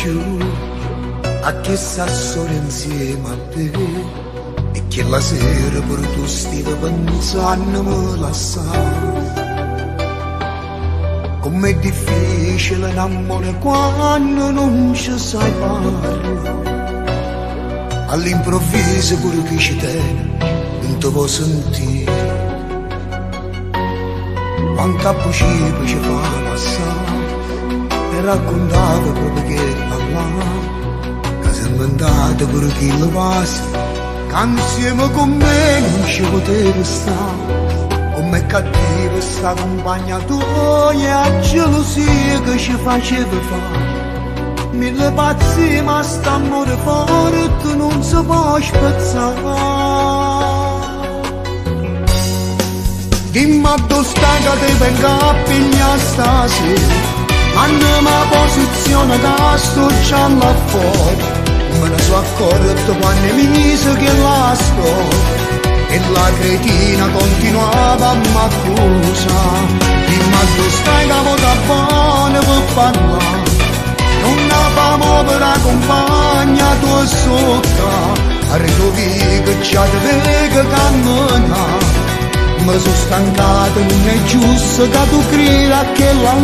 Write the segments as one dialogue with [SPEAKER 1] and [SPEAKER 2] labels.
[SPEAKER 1] più a che sta solo insieme a te e che la sera per tu stiva pensando me la sa. Com'è difficile l'amore quando non ci sai parlare, all'improvviso pure chi ci tiene non ti può sentire. Quando capo ci fa passare e raccontava proprio che là che si è inventato pure chi lo passa, che insieme con me non ci poteva stare. Com'è cattiva sta compagna tua e a gelosia che ci faceva fare, mille pazzi ma st'amore forte non si può spezzare. Dimmi a dove stai che ti venga a pigliare stasera, mandami la posizione che sto già là fuori. Me ne sono accorto quando mi mise che la sto e la cretina continuava a m'accusare. Dimmi a dove stai che vota buona per parlare, non la famo per la compagna tua sotto, a ritrovi che già ti vedo camminare. Mi sono stancato, non è giusto che tu creda che là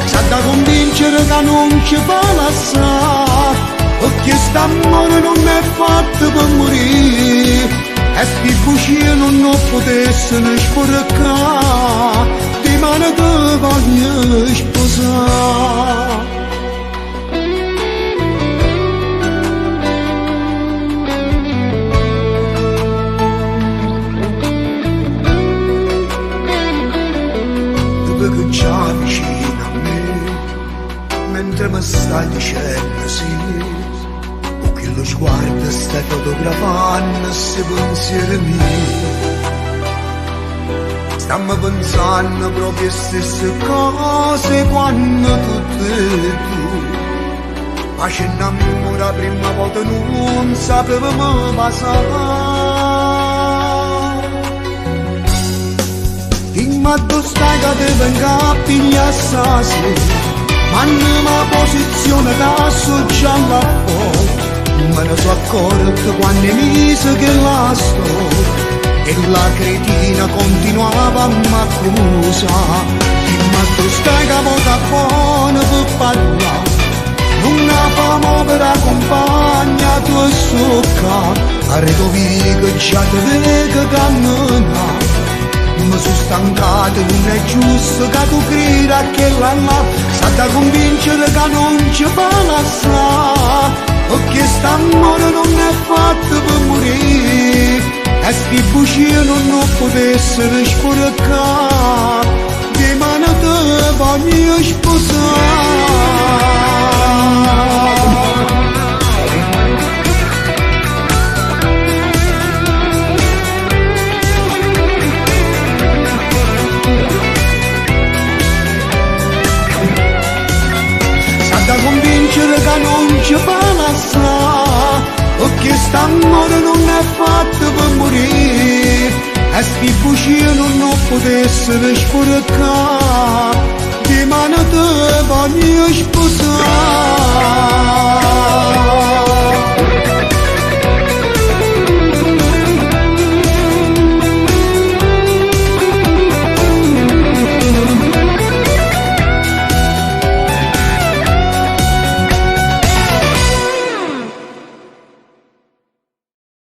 [SPEAKER 1] sa da convincere che non ci fa lasciare, perché st'amore non è fatto per morire e sti bugie non potesse ne sporcare, di mano che voglio sposare. Già vicino a me, mentre mi stai dicendo sì, o che lo sguardo stai fotografando se pensieri miei. Stiamo pensando proprio le stesse cose quando tu e tu, ma ci innamora prima volta non sapevamo passare. Ma tu stai che ti venga a pigliare stasera, mandami la posizione che sto già là fuori. Me ne sono accorto quando mi mise che la sto e la cretina continuava a m'accusare. Ma tu stai che vota buona per parlare, non la famo per la compagna tua socca, a ritrovi che già ti vedo camminare. Mi sono stancato, non è giusto che tu creda che là sa da convincere che non ci fa lasciare, perché st'amore non è fatto per morire e sti bugie non potessero sporcare, di mano te voglio sposare. Da convincere che non ci fa lasciare, perché st'amore non è fatto per morire e sti bugie non potessero sporcare, di mano te voglio sposare.